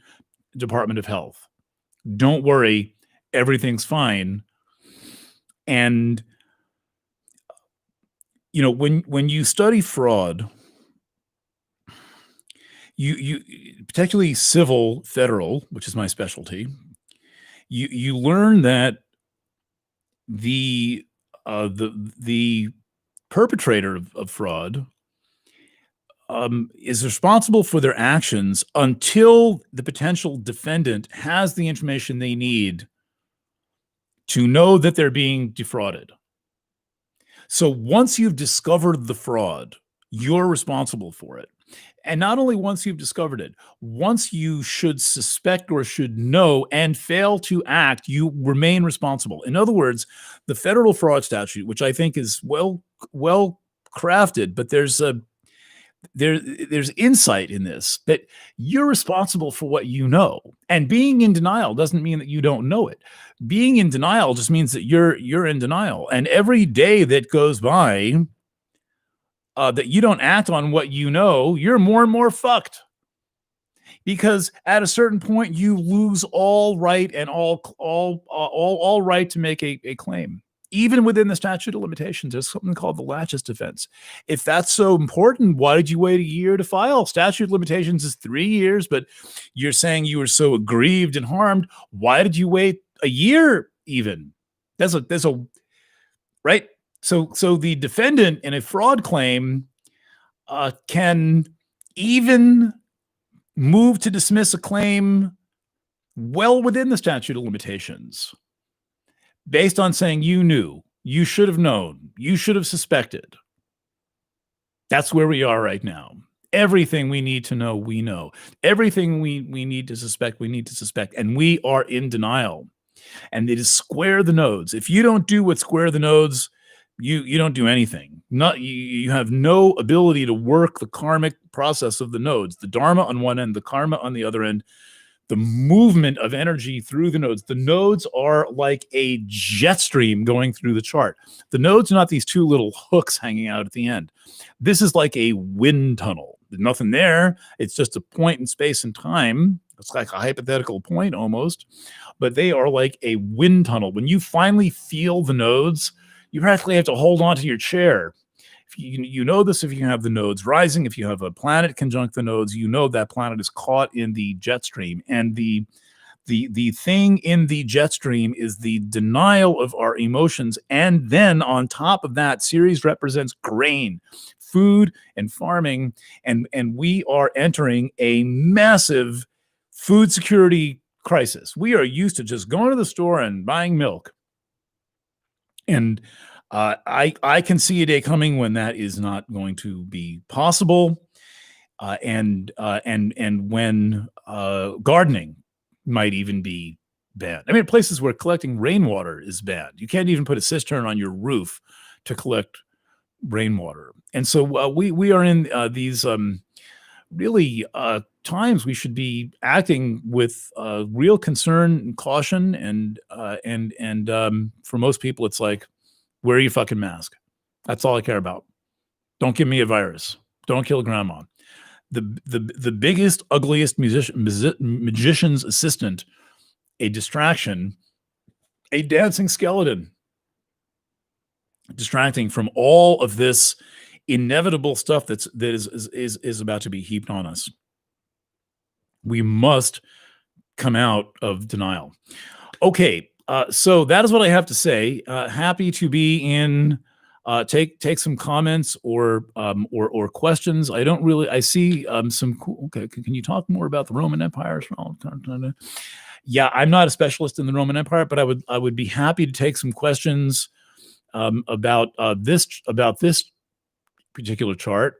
Department of Health. Don't worry, everything's fine. And when you study fraud, you particularly civil federal, which is my specialty, you learn that the perpetrator of fraud is responsible for their actions until the potential defendant has the information they need to know that they're being defrauded. So once you've discovered the fraud, you're responsible for it. And not only once you've discovered it, once you should suspect or should know and fail to act, you remain responsible. In other words, the federal fraud statute, which I think is well crafted, but there's insight in this, that you're responsible for what you know. And being in denial doesn't mean that you don't know it. Being in denial just means that you're in denial. And every day that goes by that you don't act on what you know, you're more and more fucked. Because at a certain point, you lose all right and all right to make a claim. Even within the statute of limitations, there's something called the laches defense. If that's so important, why did you wait a year to file? Statute of limitations is 3 years, but you're saying you were so aggrieved and harmed. Why did you wait a year even? There's a right. So the defendant in a fraud claim can even move to dismiss a claim well within the statute of limitations, based on saying you knew, you should have known, you should have suspected. That's where we are right now. Everything we need to know, we know. Everything we need to suspect, we need to suspect. And we are in denial. And it is square the nodes. If you don't do what square the nodes, you don't do anything. You have no ability to work the karmic process of the nodes, the dharma on one end, the karma on the other end, the movement of energy through the nodes. The nodes are like a jet stream going through the chart. The nodes are not these two little hooks hanging out at the end. This is like a wind tunnel. There's nothing there. It's just a point in space and time. It's like a hypothetical point almost, but they are like a wind tunnel. When you finally feel the nodes, you practically have to hold on to your chair. If you know this, if you have the nodes rising, if you have a planet conjunct the nodes, you know that planet is caught in the jet stream. And the thing in the jet stream is the denial of our emotions. And then on top of that, Ceres represents grain, food, and farming. And we are entering a massive food security crisis. We are used to just going to the store and buying milk. And I can see a day coming when that is not going to be possible, and when gardening might even be banned. I mean, places where collecting rainwater is banned. You can't even put a cistern on your roof to collect rainwater. And so we are in these really times we should be acting with real concern and caution, and for most people it's like, wear your fucking mask. That's all I care about. Don't give me a virus. Don't kill grandma. The biggest, ugliest magician's assistant, a distraction, a dancing skeleton, distracting from all of this inevitable stuff that is about to be heaped on us. We must come out of denial. Okay, so that is what I have to say. Happy to be in. Take some comments or questions. I see some cool. Okay, can you talk more about the Roman Empire? Yeah, I'm not a specialist in the Roman Empire, but I would be happy to take some questions about this particular chart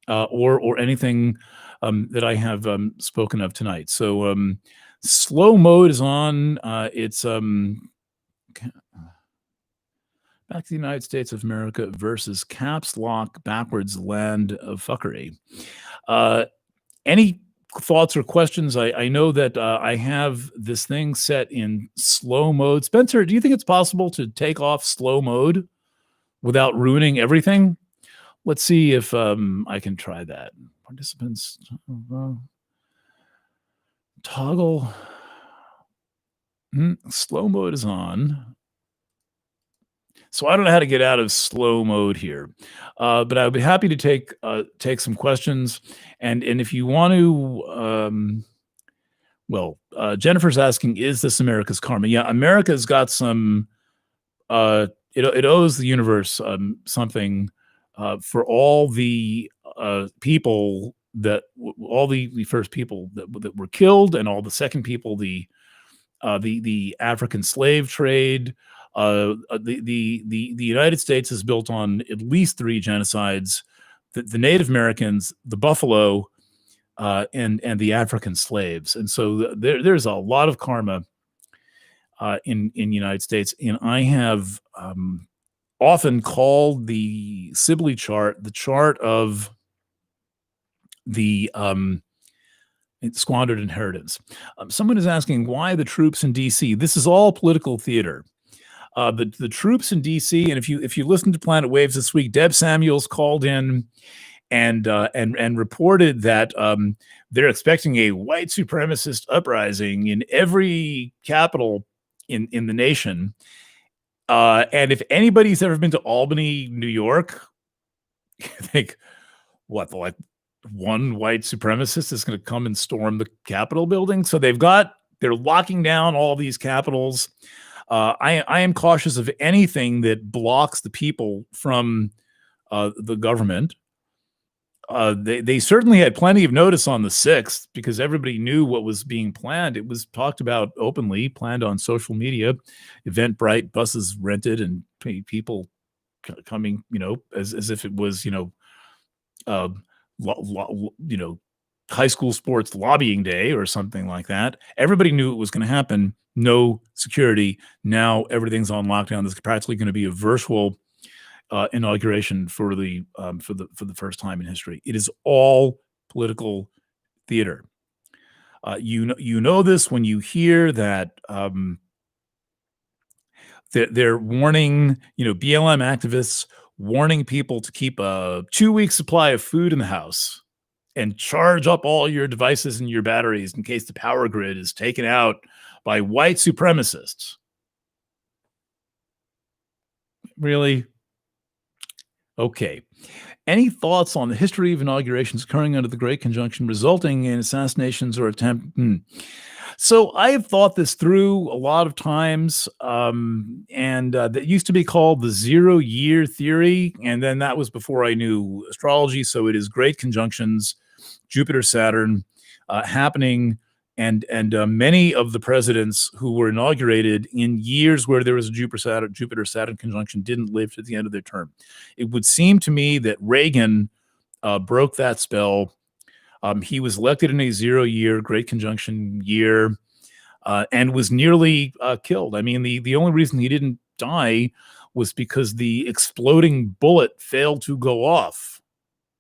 or anything that I have spoken of tonight. So slow mode is on. It's back to the United States of America versus caps lock backwards land of fuckery. Any thoughts or questions? I know that I have this thing set in slow mode. Spencer, do you think it's possible to take off slow mode without ruining everything? Let's see if I can try that. Participants toggle. Slow mode is on. So I don't know how to get out of slow mode here, but I would be happy to take some questions. And if you want to, Jennifer's asking, is this America's karma? Yeah, America's got some. It owes the universe something for all the people that all the first people that were killed, and all the second people, the African slave trade. The United States is built on at least 3 genocides: the Native Americans, the Buffalo, and the African slaves. And so there's a lot of karma in the United States. And I have often called the Sibley chart the chart of the squandered inheritance. Someone is asking, why the troops in D.C.? This is all political theater. The troops in D.C., and if you listen to Planet Waves this week, Deb Samuels called in and reported that they're expecting a white supremacist uprising in every capital in the nation. And if anybody's ever been to Albany, New York, you think, what, like one white supremacist is going to come and storm the Capitol building? So they're locking down all these capitals. I am cautious of anything that blocks the people from the government. They certainly had plenty of notice on the 6th because everybody knew what was being planned. It was talked about openly, planned on social media, Eventbrite, buses rented, and people coming, as if it was, high school sports lobbying day or something like that. Everybody knew it was going to happen. No security. Now everything's on lockdown. There's practically going to be a virtual inauguration for the first time in history. It is all political theater. You know this when you hear that they're warning, BLM activists warning people to keep a 2-week supply of food in the house and charge up all your devices and your batteries in case the power grid is taken out by white supremacists. Really? Okay. Any thoughts on the history of inaugurations occurring under the Great Conjunction resulting in assassinations or attempt? So I have thought this through a lot of times, and that used to be called the 0-year theory, and then that was before I knew astrology. So it is great conjunctions, Jupiter, Saturn, happening, and many of the presidents who were inaugurated in years where there was a Jupiter Saturn conjunction didn't live to the end of their term. It would seem to me that Reagan broke that spell. He was elected in a 0-year great conjunction year and was nearly killed. I mean, the only reason he didn't die was because the exploding bullet failed to go off.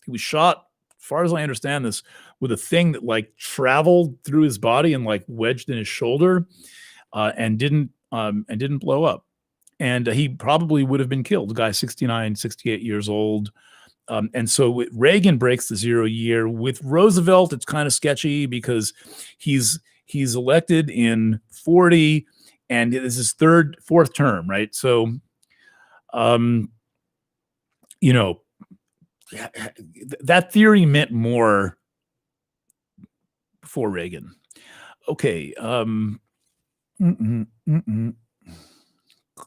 He was shot, as far as I understand this, with a thing that traveled through his body and wedged in his shoulder and didn't blow up. And he probably would have been killed. The guy, 69, 68 years old. And so Reagan breaks the 0-year. With Roosevelt, it's kind of sketchy because he's elected in 40, and this is his fourth term, right? So, that theory meant more before Reagan. Okay.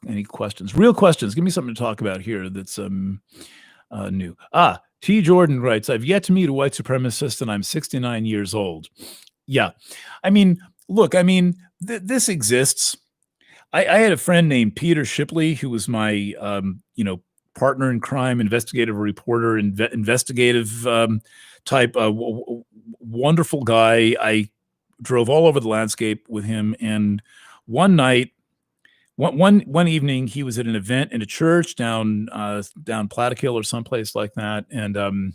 Any questions? Real questions. Give me something to talk about here that's new. T. Jordan writes, I've yet to meet a white supremacist and I'm 69 years old. Yeah. I mean, look, this exists. I had a friend named Peter Shipley, who was my, partner in crime, investigative reporter, investigative type, wonderful guy. I drove all over the landscape with him. And one night, one evening, he was at an event in a church down Plattekill or someplace like that, and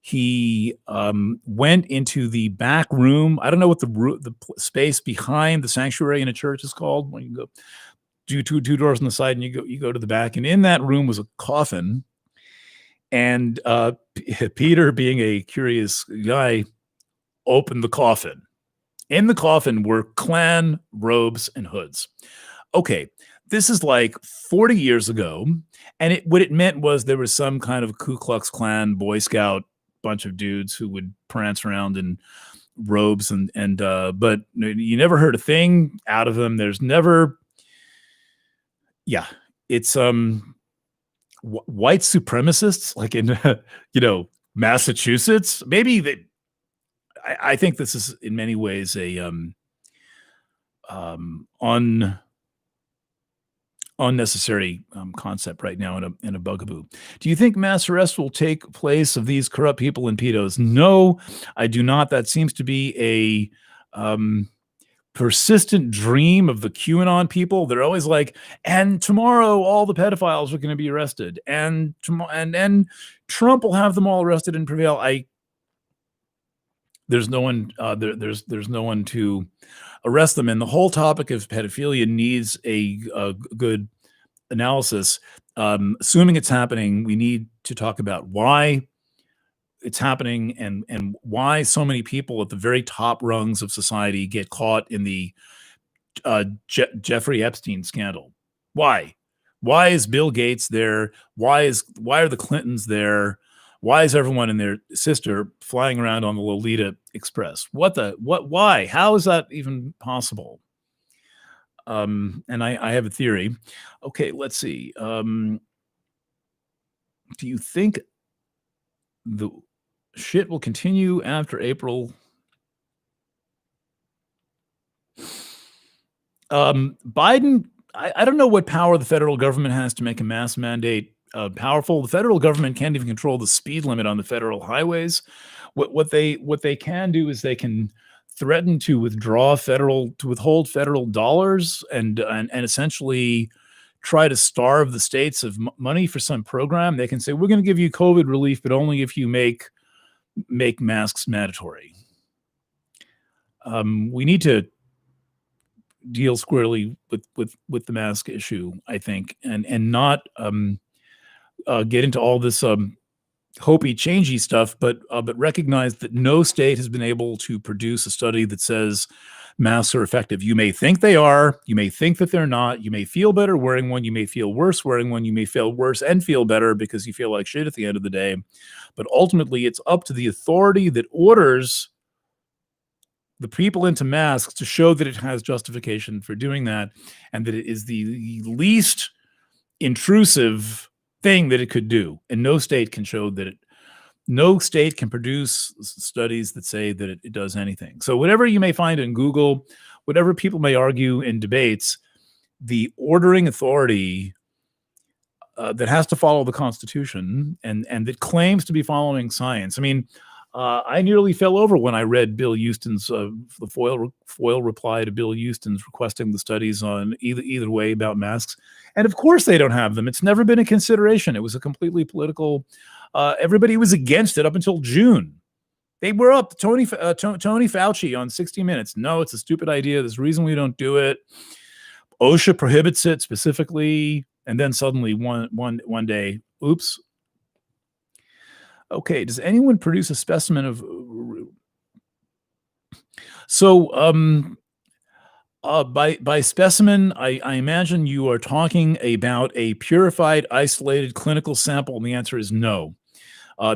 He went into the back room. I don't know what the space behind the sanctuary in a church is called. When you go two doors on the side, and you go to the back, and in that room was a coffin. And Peter, being a curious guy, opened the coffin. In the coffin were Klan robes and hoods. Okay, this is like 40 years ago, and what it meant was there was some kind of Ku Klux Klan Boy Scout bunch of dudes who would prance around in robes, but you never heard a thing out of them. There's never, yeah, it's white supremacists like in Massachusetts. Maybe I think this is in many ways a unnecessary concept right now in a bugaboo. Do you think mass arrest will take place of these corrupt people and pedos? No, I do not. That seems to be a persistent dream of the QAnon people. They're always like, and tomorrow all the pedophiles are going to be arrested, and Trump will have them all arrested and prevail. There's no one there's no one to arrest them, and the whole topic of pedophilia needs a good analysis. Assuming it's happening, we need to talk about why it's happening and why so many people at the very top rungs of society get caught in the Jeffrey Epstein scandal. Why is Bill Gates there? Why are the Clintons there? Why is everyone and their sister flying around on the Lolita Express? Why? How is that even possible? And I have a theory. Okay, let's see. Do you think the shit will continue after April? Biden, I don't know what power the federal government has to make a mask mandate powerful. The federal government can't even control the speed limit on the federal highways. What they can do is they can threaten to withhold federal dollars and essentially try to starve the states of money for some program. They can say, we're going to give you COVID relief, but only if you make masks mandatory. We need to deal squarely with the mask issue, I think, and not get into all this hopey, changey stuff, but recognize that no state has been able to produce a study that says masks are effective. You may think they are, you may think that they're not, you may feel better wearing one, you may feel worse wearing one, you may feel worse and feel better because you feel like shit at the end of the day. But ultimately, it's up to the authority that orders the people into masks to show that it has justification for doing that, and that it is the least intrusive thing that it could do. And no state can show that no state can produce studies that say that it does anything. So whatever you may find in Google, whatever people may argue in debates, the ordering authority that has to follow the Constitution and that claims to be following science. I mean, I nearly fell over when I read Bill Houston's the foil reply to Bill Houston's requesting the studies on either way about masks. And of course they don't have them. It's never been a consideration. It was a completely political. Everybody was against it up until June. They were up. Tony Fauci on 60 Minutes. No, it's a stupid idea. There's a reason we don't do it. OSHA prohibits it specifically, and then suddenly one day, oops. Okay, does anyone produce a specimen of? So, by specimen, I imagine you are talking about a purified, isolated clinical sample, and the answer is no.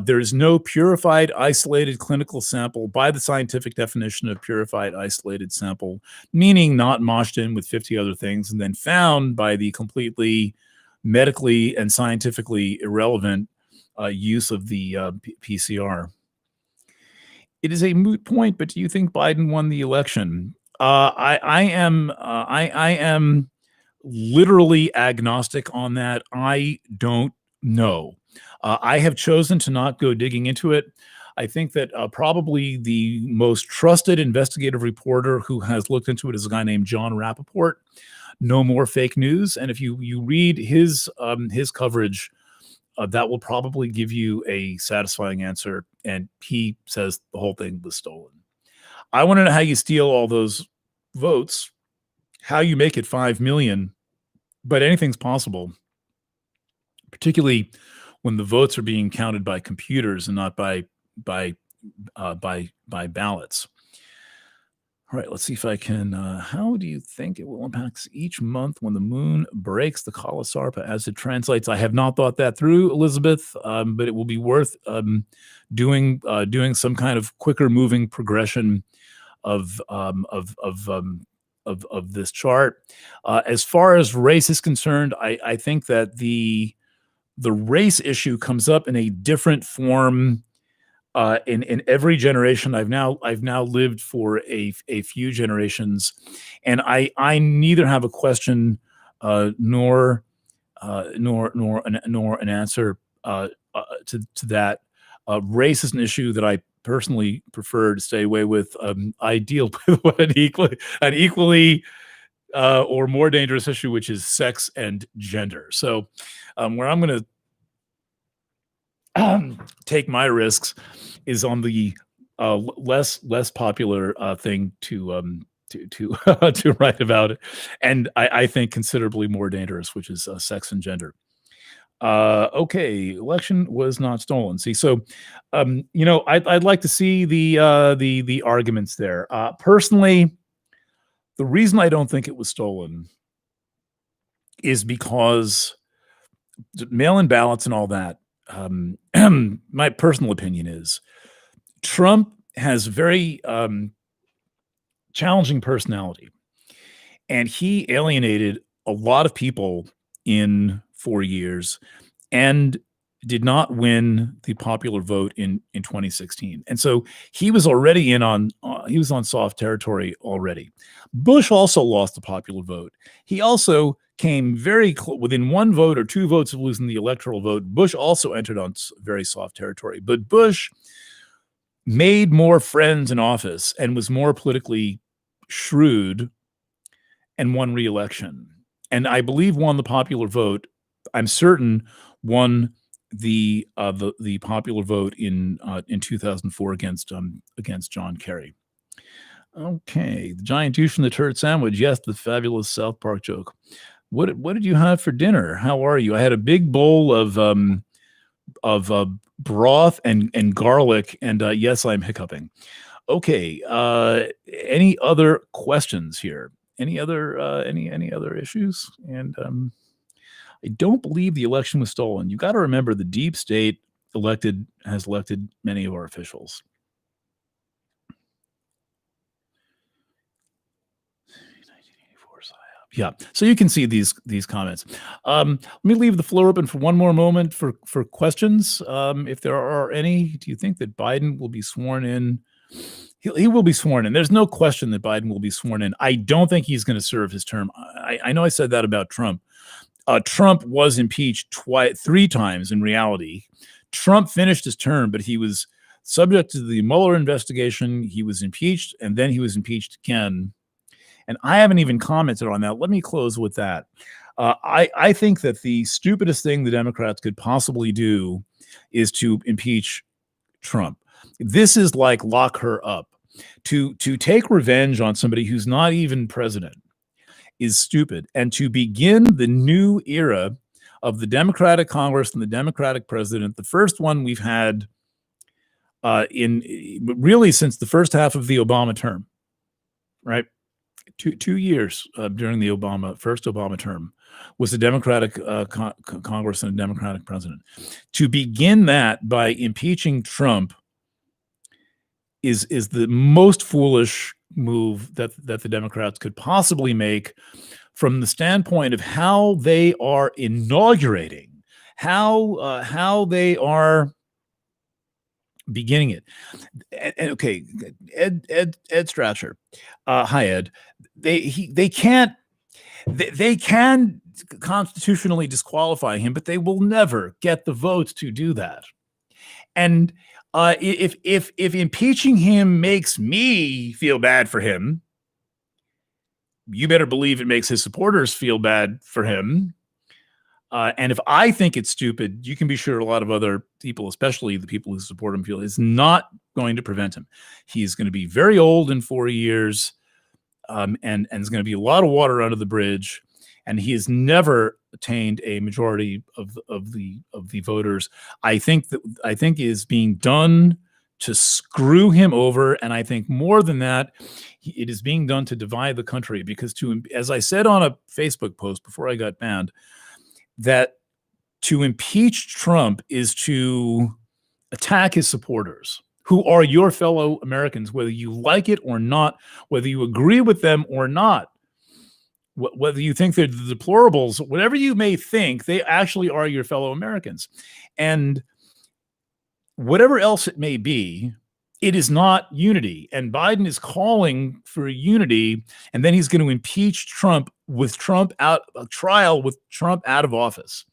There is no purified, isolated clinical sample by the scientific definition of purified, isolated sample, meaning not moshed in with 50 other things and then found by the completely medically and scientifically irrelevant use of the PCR. It is a moot point, but do you think Biden won the election? I am literally agnostic on that. I don't know. I have chosen to not go digging into it. I think that probably the most trusted investigative reporter who has looked into it is a guy named John Rappaport. No More Fake News. And if you read his coverage that will probably give you a satisfying answer. And he says the whole thing was stolen. I want to know how you steal all those votes, how you make it 5 million, but anything's possible, particularly when the votes are being counted by computers and not by ballots. All right, let's see if I can. How do you think it will impact each month when the moon breaks the Kalasarpa as it translates? I have not thought that through, Elizabeth, but it will be worth doing some kind of quicker moving progression of this chart. As far as race is concerned, I think that the race issue comes up in a different form in every generation. I've now lived for a few generations, and I neither have a question nor an answer to that. Race is an issue that I personally prefer to stay away with. I deal with an equally or more dangerous issue, which is sex and gender. So where I'm going to take my risks is on the less popular thing to to write about it, and I think considerably more dangerous, which is sex and gender. Okay, election was not stolen. See, so I'd like to see the arguments there. Personally, the reason I don't think it was stolen is because mail-in ballots and all that. My personal opinion is Trump has very challenging personality, and he alienated a lot of people in 4 years and did not win the popular vote in 2016. And so he was already on soft territory already. Bush also lost the popular vote. He also came very within one vote or two votes of losing the electoral vote. Bush also entered on very soft territory, but Bush made more friends in office and was more politically shrewd and won re-election. And I believe won the popular vote. I'm certain won the popular vote in 2004 against John Kerry. Okay, the giant douche from the turd sandwich. Yes, the fabulous South Park joke. What did you have for dinner? How are you? I had a big bowl of broth and garlic, and yes, I'm hiccuping. Okay, any other questions here? Any other issues? And I don't believe the election was stolen. You got to remember the deep state has elected many of our officials. Yeah, so you can see these comments. Let me leave the floor open for one more moment for questions, if there are any. Do you think that Biden will be sworn in? He will be sworn in. There's no question that Biden will be sworn in. I don't think he's going to serve his term. I know I said that about Trump. Trump was impeached 3 times in reality. Trump finished his term, but he was subject to the Mueller investigation. He was impeached, and then he was impeached again. And I haven't even commented on that. Let me close with that. I think that the stupidest thing the Democrats could possibly do is to impeach Trump. This is like lock her up. To take revenge on somebody who's not even president is stupid. And to begin the new era of the Democratic Congress and the Democratic president, the first one we've had in really since the first half of the Obama term, right? 2 years during the first Obama term was a Democratic Congress and a Democratic president. To begin that by impeaching Trump is the most foolish move that the Democrats could possibly make from the standpoint of how they are inaugurating, how they are beginning it. And okay, Ed Strasser. Hi, Ed. They can constitutionally disqualify him, but they will never get the votes to do that. And if impeaching him makes me feel bad for him, you better believe it makes his supporters feel bad for him. And if I think it's stupid, you can be sure a lot of other people, especially the people who support him, feel it's not going to prevent him. He's going to be very old in 4 years, and there's going to be a lot of water under the bridge. And he has never attained a majority of the voters. I think is being done to screw him over, and I think more than that, it is being done to divide the country. Because as I said on a Facebook post before I got banned, that to impeach Trump is to attack his supporters, who are your fellow Americans, whether you like it or not, whether you agree with them or not, whether you think they're the deplorables, whatever you may think, they actually are your fellow Americans. And whatever else it may be, it is not unity. And Biden is calling for unity, and then he's going to impeach Trump with Trump out, a trial with Trump out of office.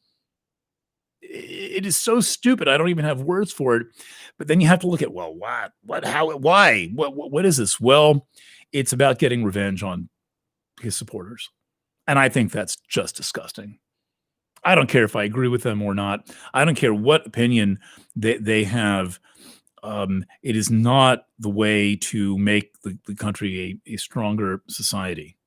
It is so stupid. I don't even have words for it. But then you have to look at, well, what, how, why, what is this? Well, it's about getting revenge on his supporters. And I think that's just disgusting. I don't care if I agree with them or not. I don't care what opinion they have. It is not the way to make the country a stronger society.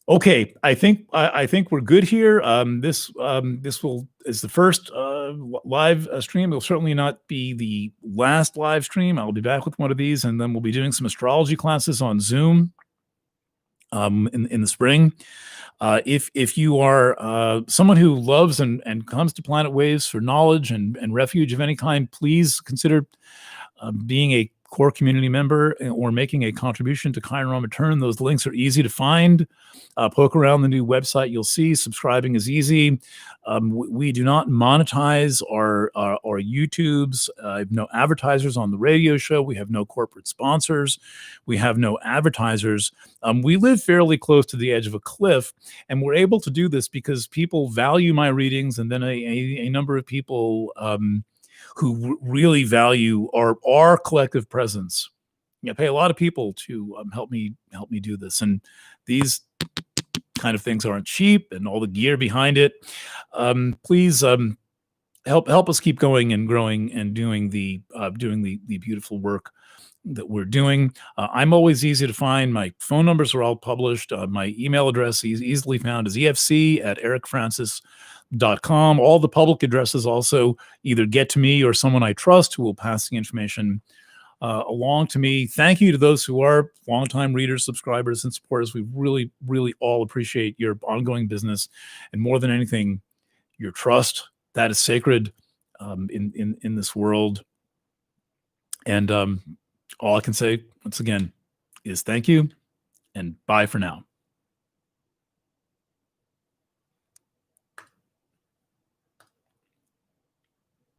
Okay, I think we're good here. This is the first live stream. It'll certainly not be the last live stream. I'll be back with one of these, and then we'll be doing some astrology classes on Zoom in the spring. If you are someone who loves and comes to Planet Waves for knowledge and refuge of any kind, please consider being a core community member or making a contribution to Chiron Return. Those links are easy to find. Poke around the new website, you'll see subscribing is easy. We do not monetize our YouTubes. I have no advertisers on the radio show. We have no corporate sponsors. We have no advertisers. We live fairly close to the edge of a cliff, and we're able to do this because people value my readings, and then a number of people who really value our collective presence. I pay a lot of people to help me do this, and these kind of things aren't cheap, and all the gear behind it. Please help us keep going and growing and doing the beautiful work that we're doing. I'm always easy to find. My phone numbers are all published. My email address is easily found as efc@ericfrancis.com. All the public addresses also either get to me or someone I trust who will pass the information along to me. Thank you to those who are longtime readers, subscribers, and supporters. We really, really all appreciate your ongoing business, and more than anything, your trust. That is sacred in this world. And all I can say once again is thank you and bye for now.